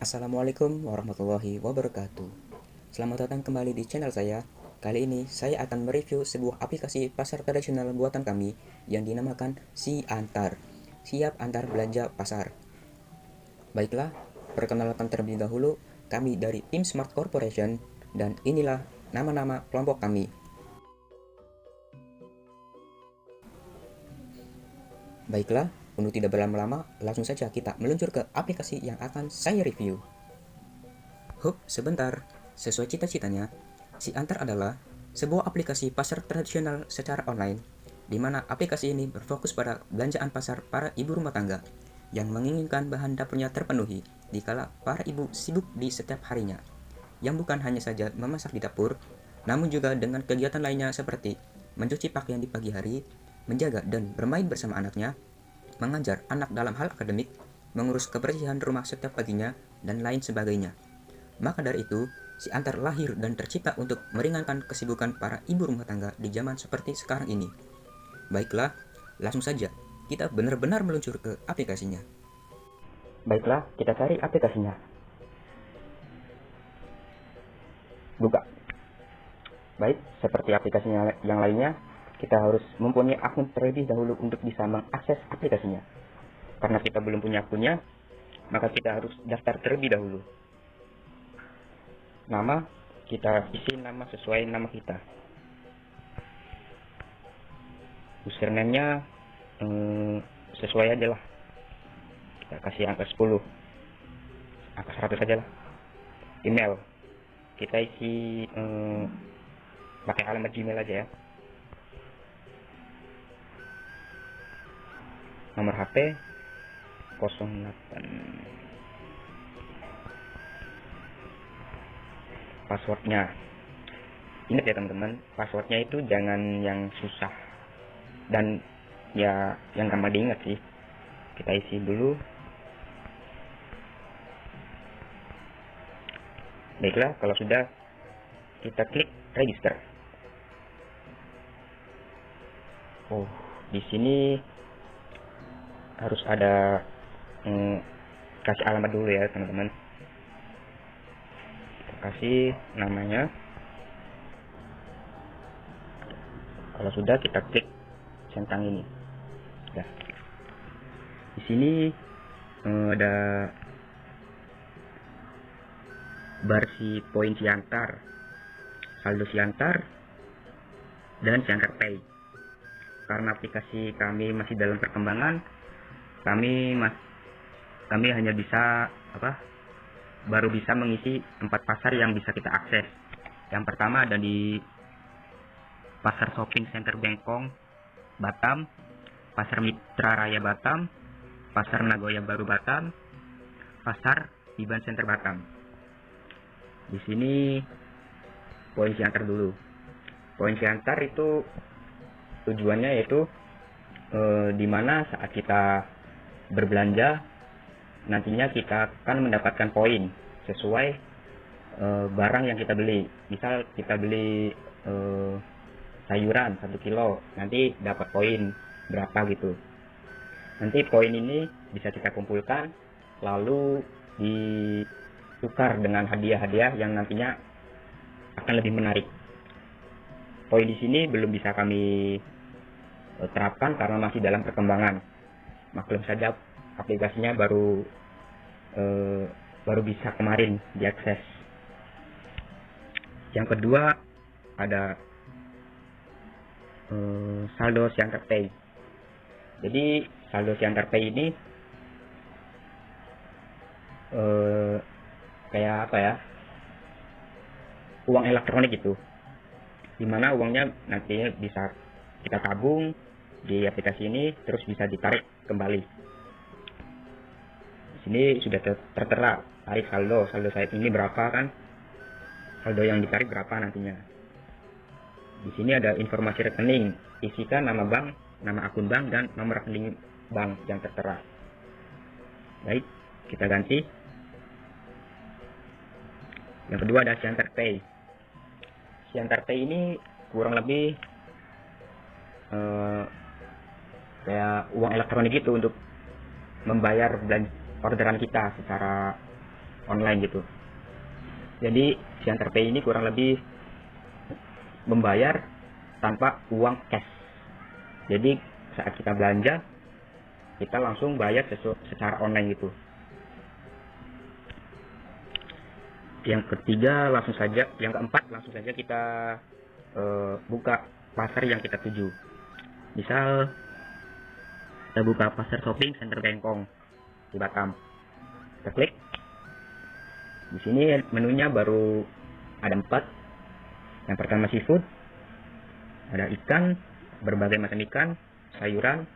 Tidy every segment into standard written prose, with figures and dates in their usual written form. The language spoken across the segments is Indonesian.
Assalamualaikum warahmatullahi wabarakatuh. Selamat datang kembali di channel saya. Kali ini saya akan mereview sebuah aplikasi pasar tradisional buatan kami yang dinamakan Si Antar. Siap antar belanja pasar. Baiklah, perkenalkan terlebih dahulu, kami dari tim Smart Corporation dan inilah nama-nama kelompok kami. Baiklah, untuk tidak berlama-lama, langsung saja kita meluncur ke aplikasi yang akan saya review. Hup, sebentar. Sesuai cita-citanya, Si Antar adalah sebuah aplikasi pasar tradisional secara online, di mana aplikasi ini berfokus pada belanjaan pasar para ibu rumah tangga yang menginginkan bahan dapurnya terpenuhi dikala para ibu sibuk di setiap harinya, yang bukan hanya saja memasak di dapur, namun juga dengan kegiatan lainnya seperti mencuci pakaian di pagi hari, menjaga dan bermain bersama anaknya, mengajar anak dalam hal akademik, mengurus kebersihan rumah setiap paginya, dan lain sebagainya. Maka dari itu, Si Antar lahir dan tercipta untuk meringankan kesibukan para ibu rumah tangga di zaman seperti sekarang ini. Baiklah, langsung saja kita benar-benar meluncur ke aplikasinya. Baiklah, kita cari aplikasinya. Buka. Baik, seperti aplikasinya yang lainnya, kita harus mempunyai akun terlebih dahulu untuk bisa mengakses aplikasinya. Karena kita belum punya akunnya, maka kita harus daftar terlebih dahulu. Nama, kita isi nama sesuai nama kita. Username-nya sesuai aja lah. Kita kasih angka 10, angka 100 aja lah. Email, kita isi pakai alamat Gmail aja ya. Nomor HP 08. Passwordnya, ingat ya teman-teman, passwordnya itu jangan yang susah dan ya yang gampang diingat sih. Kita isi dulu. Baiklah, kalau sudah, kita klik register. Oh, di sini harus ada kasih alamat dulu ya teman-teman. Kasih namanya. Kalau sudah, kita klik centang ini. Nah, di sini ada bar si poin Si Antar, saldo Si Antar, dan Si Antar Pay. Karena aplikasi kami masih dalam perkembangan, kami hanya bisa baru bisa mengisi 4 pasar yang bisa kita akses. Yang pertama ada di Pasar Shopping Center Bengkong, Batam, Pasar Mitra Raya Batam, Pasar Nagoya Baru Batam, Pasar Iban Center Batam. Di sini poin Si Antar dulu. Poin Si Antar itu tujuannya yaitu dimana saat kita berbelanja nantinya kita akan mendapatkan poin sesuai barang yang kita beli. Misal kita beli sayuran 1 kilo, nanti dapat poin berapa gitu. Nanti poin ini bisa kita kumpulkan lalu ditukar dengan hadiah-hadiah yang nantinya akan lebih menarik. Poin di sini belum bisa kami terapkan karena masih dalam perkembangan. Maklum saja, aplikasinya baru bisa kemarin diakses. Yang kedua ada saldo Si Antar Pay. Jadi saldo Si Antar Pay ini kayak apa ya, uang elektronik itu, dimana uangnya nantinya bisa kita tabung di aplikasi ini terus bisa ditarik kembali. Sini sudah tertera tarik saldo saat ini berapa kan, saldo yang ditarik berapa nantinya. Di sini ada informasi rekening, isikan nama bank, nama akun bank, dan nomor rekening bank yang tertera. Baik, kita ganti. Yang kedua ada Si Antar Pay. Si Antar Pay ini kurang lebih kayak uang elektronik itu untuk membayar orderan kita secara online gitu. Jadi Siantar Pay ini kurang lebih membayar tanpa uang cash. Jadi saat kita belanja, kita langsung bayar secara online gitu. Yang keempat langsung saja kita buka pasar yang kita tuju. Misal kita buka pasar shopping Center Bengkong di Batam. Kita klik. Di sini menunya baru ada 4. Yang pertama seafood, ada ikan, berbagai macam ikan, sayuran,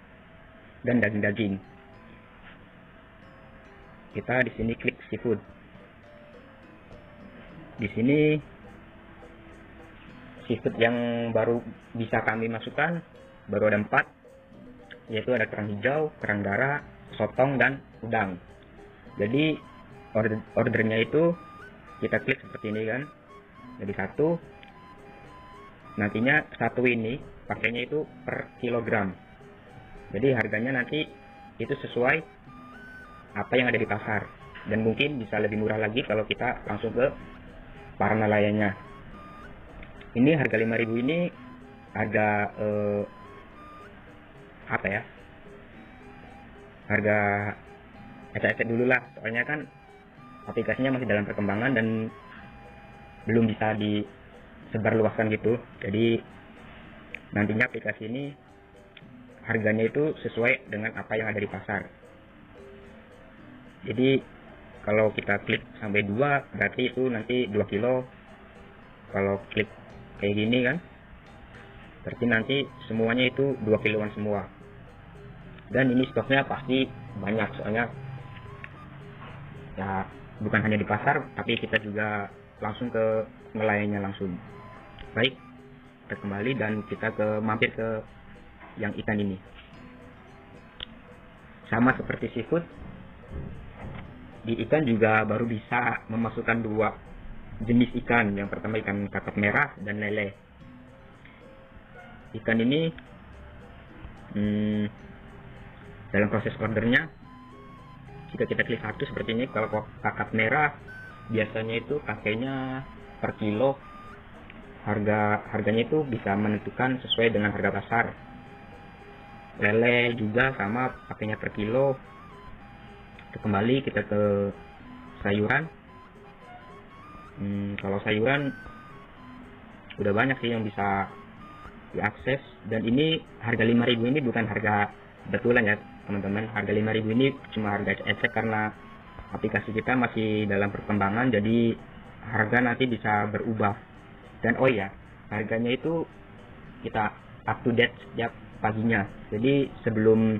dan daging-daging. Kita di sini klik seafood. Di sini seafood yang baru bisa kami masukkan baru ada 4, yaitu ada kerang hijau, kerang darah, sotong, dan udang. Jadi ordernya itu kita klik seperti ini kan. Jadi 1, nantinya 1 ini pakainya itu per kilogram. Jadi harganya nanti itu sesuai apa yang ada di pasar, dan mungkin bisa lebih murah lagi kalau kita langsung ke para nelayannya. Ini harga 5.000 ini harga apa ya, harga ecek-ecek dulu lah, soalnya kan aplikasinya masih dalam perkembangan dan belum bisa disebarluaskan gitu. Jadi nantinya aplikasi ini harganya itu sesuai dengan apa yang ada di pasar. Jadi kalau kita klik sampai 2, berarti itu nanti 2 kilo. Kalau klik kayak gini kan, berarti nanti semuanya itu 2 kiloan semua. Dan ini stoknya pasti banyak, soalnya ya bukan hanya di pasar, tapi kita juga langsung ke nelayannya langsung. Baik, kita kembali dan kita mampir ke yang ikan ini. Sama seperti seafood, di ikan juga baru bisa memasukkan 2 jenis ikan. Yang pertama ikan kakap merah dan lele. Ikan ini dalam proses ordernya, jika kita klik 1 seperti ini, kalau kakap merah biasanya itu pakainya per kilo. Harganya itu bisa menentukan sesuai dengan harga pasar. Lele juga sama, pakainya per kilo. Kembali kita ke sayuran. Kalau sayuran udah banyak sih yang bisa diakses, dan ini harga 5.000 ini bukan harga betulan ya teman-teman. Harga 5.000 ini cuma harga ecek karena aplikasi kita masih dalam perkembangan, jadi harga nanti bisa berubah. Dan oh ya, harganya itu kita up to date setiap paginya. Jadi sebelum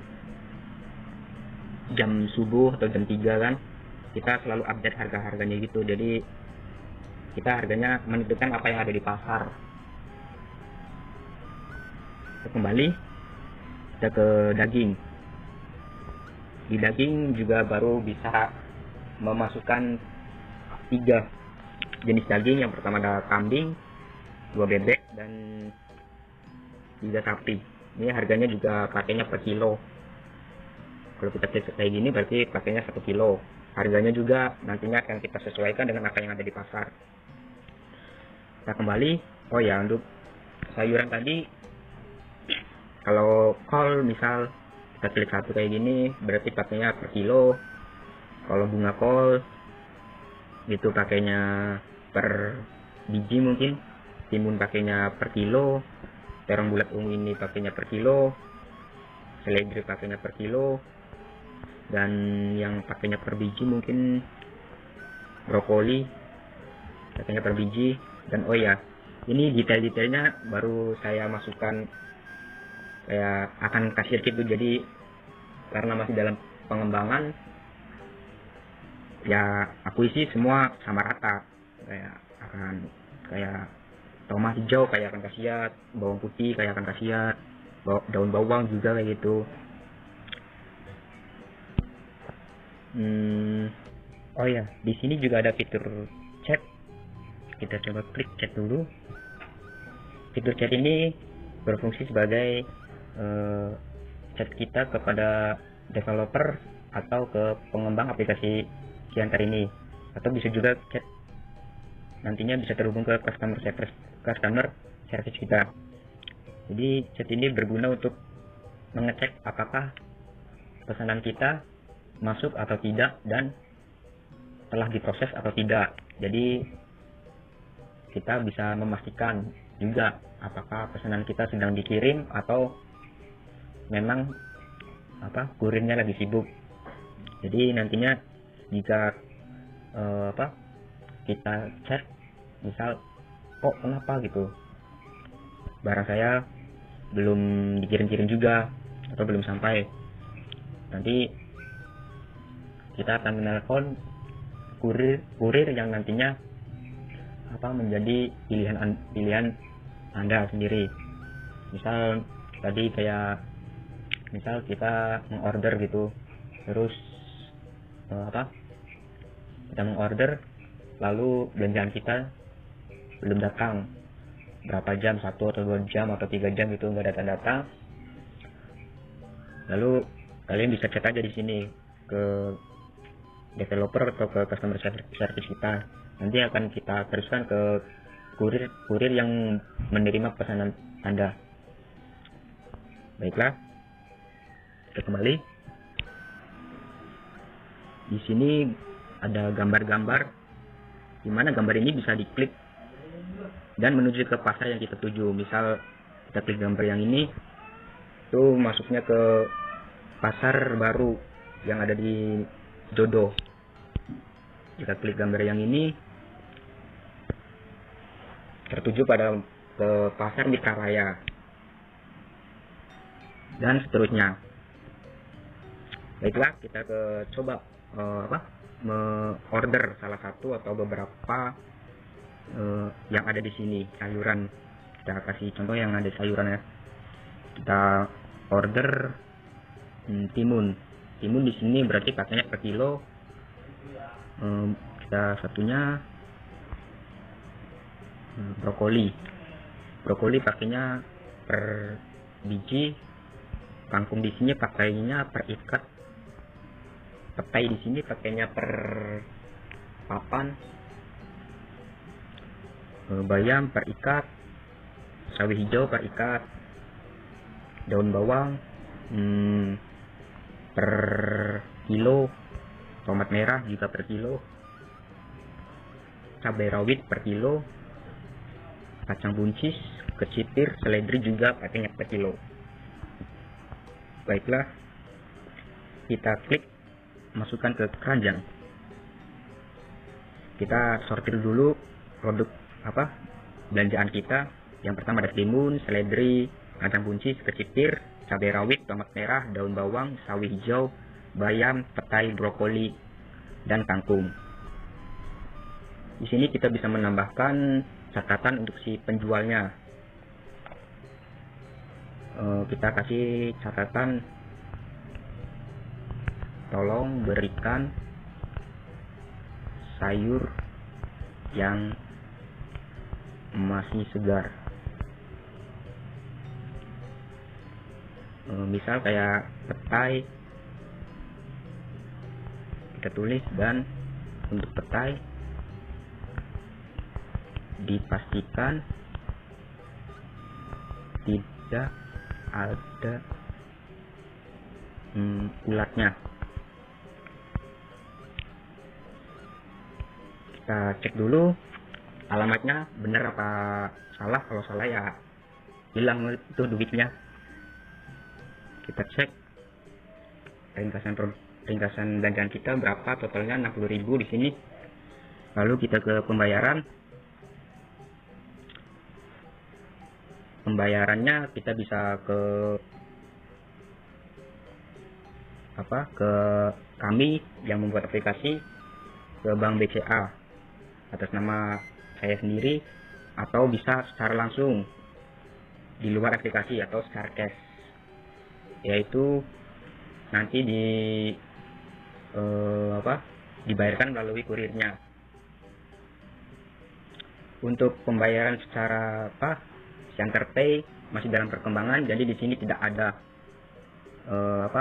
jam subuh atau jam 3 kan, kita selalu update harga-harganya gitu. Jadi kita harganya menentukan apa yang ada di pasar. Kita kembali, kita ke daging. Di daging juga baru bisa memasukkan 3 jenis daging. Yang pertama ada kambing, 2 bebek, dan 3 sapi. Ini harganya juga pakainya per kilo. Kalau kita cek kayak gini berarti pakainya 1 kilo. Harganya juga nantinya akan kita sesuaikan dengan apa yang ada di pasar. Kita kembali. Oh ya, untuk sayuran tadi, kalau kol misal kita klik 1 kayak gini berarti pakainya per kilo. Kalau bunga kol itu pakainya per biji mungkin. Timun pakainya per kilo. Terong bulat ungu ini pakainya per kilo. Seledri pakainya per kilo. Dan yang pakainya per biji mungkin brokoli pakainya per biji. Dan oh ya, ini detail-detailnya baru saya masukkan, saya akan kasih gitu. Jadi karena masih dalam pengembangan, ya aku isi semua sama rata. Kayak tomat hijau kayak akan kasiat, bawang putih kayak akan kasiat, daun bawang juga kayak gitu. Oh ya, di sini juga ada fitur chat. Kita coba klik chat dulu. Fitur chat ini berfungsi sebagai chat kita kepada developer atau ke pengembang aplikasi Siantar ini. atau bisa juga chat, nantinya bisa terhubung ke customer service kita. Jadi chat ini berguna untuk mengecek apakah pesanan kita masuk atau tidak dan telah diproses atau tidak. Jadi kita bisa memastikan juga apakah pesanan kita sedang dikirim atau memang kurirnya lagi sibuk. Jadi nantinya jika kita cek, misal kok kenapa gitu, barang saya belum dikirim-kirim juga atau belum sampai, nanti kita akan menelpon kurir yang nantinya menjadi pilihan Anda sendiri. Misal tadi misal kita mengorder gitu, terus kita mengorder lalu belanjaan kita belum datang berapa jam, 1 atau 2 jam atau 3 jam gitu, nggak datang-datang. Lalu kalian bisa chat aja di sini ke developer atau ke customer service kita. Nanti akan kita teruskan ke kurir yang menerima pesanan Anda. Baiklah, kita kembali. Di sini ada gambar-gambar, di mana gambar ini bisa diklik dan menuju ke pasar yang kita tuju. Misal kita klik gambar yang ini, itu masuknya ke pasar baru yang ada di Jodoh. Jika klik gambar yang ini, tertuju ke pasar Mitra Raya dan seterusnya. Baiklah, kita coba order salah satu atau beberapa yang ada di sini sayuran. Kita kasih contoh yang ada sayuran ya. Kita order timun di sini berarti pakainya per kilo. Kita satunya brokoli pakainya per biji, kangkung di sini pakainya per ikat, petai di sini pakainya per papan, bayam per ikat, sawi hijau per ikat, daun bawang per kilo, tomat merah juga per kilo, cabai rawit per kilo, kacang buncis, kecipir, seledri juga pakainya per kilo. Baiklah, kita klik masukkan ke keranjang. Kita sortir dulu produk belanjaan kita. Yang pertama ada timun, seledri, kacang buncis, kecipir, cabai rawit, tomat merah, daun bawang, sawi hijau, bayam, petai, brokoli, dan kangkung. Di sini kita bisa menambahkan catatan untuk si penjualnya. Kita kasih catatan, tolong berikan sayur yang masih segar. Misal kayak petai, kita tulis, dan untuk petai dipastikan tidak ada ulatnya. Kita cek dulu alamatnya benar apa salah. Kalau salah ya hilang itu duitnya. Kita cek ringkasan belanjaan kita berapa, totalnya 60.000 di sini. Lalu kita ke pembayarannya kita bisa ke kami yang membuat aplikasi, ke Bank BCA atas nama saya sendiri, atau bisa secara langsung di luar aplikasi atau secara cash, yaitu nanti dibayarkan melalui kurirnya. Untuk pembayaran secara CanterPay masih dalam perkembangan, jadi di sini tidak ada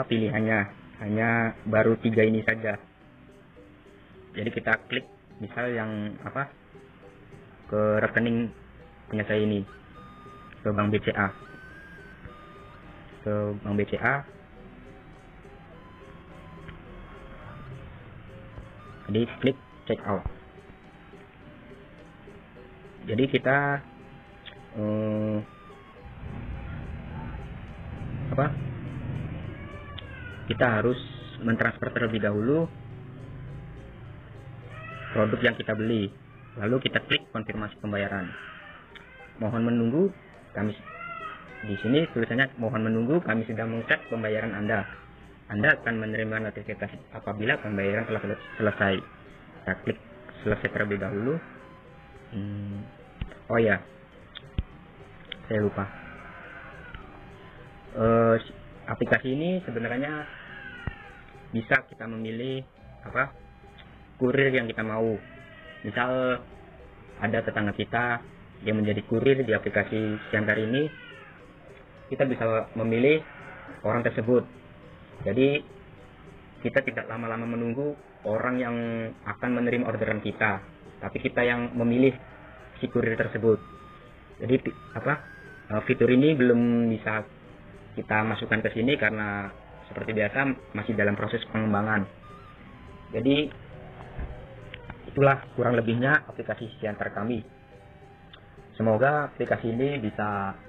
pilihannya, hanya baru 3 ini saja. Jadi kita klik misal yang ke rekening punya saya ini, ke bank BCA, jadi klik check out. Jadi kita kita harus mentransfer terlebih dahulu produk yang kita beli, lalu kita klik konfirmasi pembayaran. Mohon menunggu, di sini tulisannya mohon menunggu, kami sedang mengcek pembayaran Anda. Anda akan menerima notifikasi apabila pembayaran telah selesai. Kita klik selesai terlebih dahulu. Oh ya, saya lupa. Aplikasi ini sebenarnya bisa kita memilih kurir yang kita mau. Misal ada tetangga kita yang menjadi kurir di aplikasi Siantar ini, kita bisa memilih orang tersebut. Jadi kita tidak lama-lama menunggu orang yang akan menerima orderan kita, tapi kita yang memilih si kurir tersebut. Jadi fitur ini belum bisa kita masukkan ke sini karena seperti biasa masih dalam proses pengembangan. Jadi itulah kurang lebihnya aplikasi Siantar kami. Semoga aplikasi ini bisa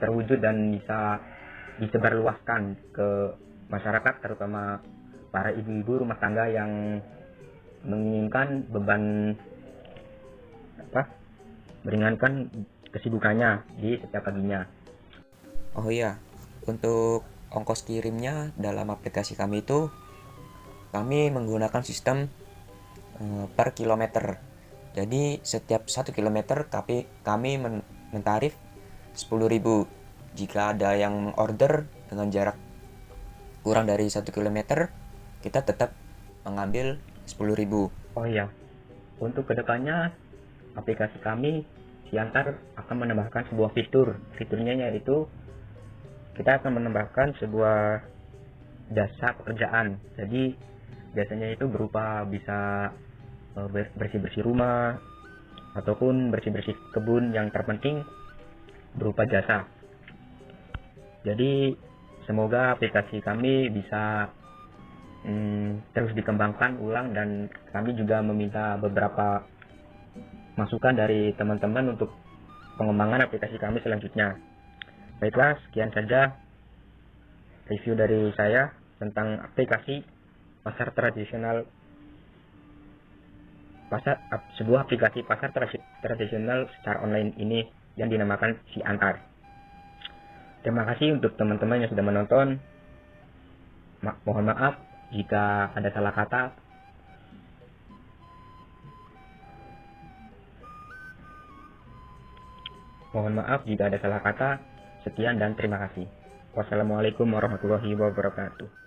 terwujud dan bisa disebarluaskan ke masyarakat, terutama para ibu-ibu rumah tangga yang menginginkan meringankan kesibukannya di setiap paginya. Oh iya, untuk ongkos kirimnya dalam aplikasi kami itu kami menggunakan sistem per kilometer. Jadi setiap 1 kilometer kami mentarif 10.000. Jika ada yang order dengan jarak kurang dari 1 kilometer, kita tetap mengambil 10.000. Oh iya, untuk kedepannya aplikasi kami Siantar akan menambahkan sebuah fiturnya yaitu kita akan menambahkan sebuah jasa pekerjaan. Jadi biasanya itu berupa bisa bersih-bersih rumah ataupun bersih-bersih kebun, yang terpenting berupa jasa. Jadi semoga aplikasi kami bisa terus dikembangkan ulang, dan kami juga meminta beberapa masukan dari teman-teman untuk pengembangan aplikasi kami selanjutnya. Baiklah, sekian saja review dari saya tentang aplikasi sebuah aplikasi pasar tradisional secara online ini yang dinamakan Siantar. Terima kasih untuk teman-teman yang sudah menonton. Mohon maaf jika ada salah kata. Sekian dan terima kasih. Wassalamualaikum warahmatullahi wabarakatuh.